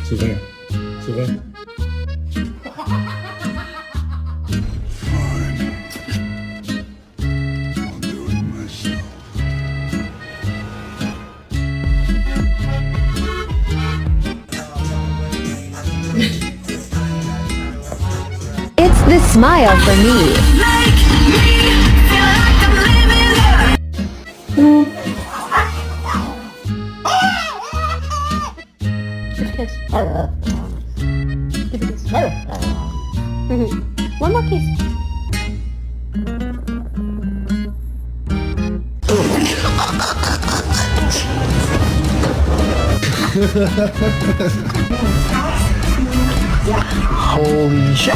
10分呀，10分。It's the smile for me. Kiss. Give a kiss. One more kiss. Holy shit.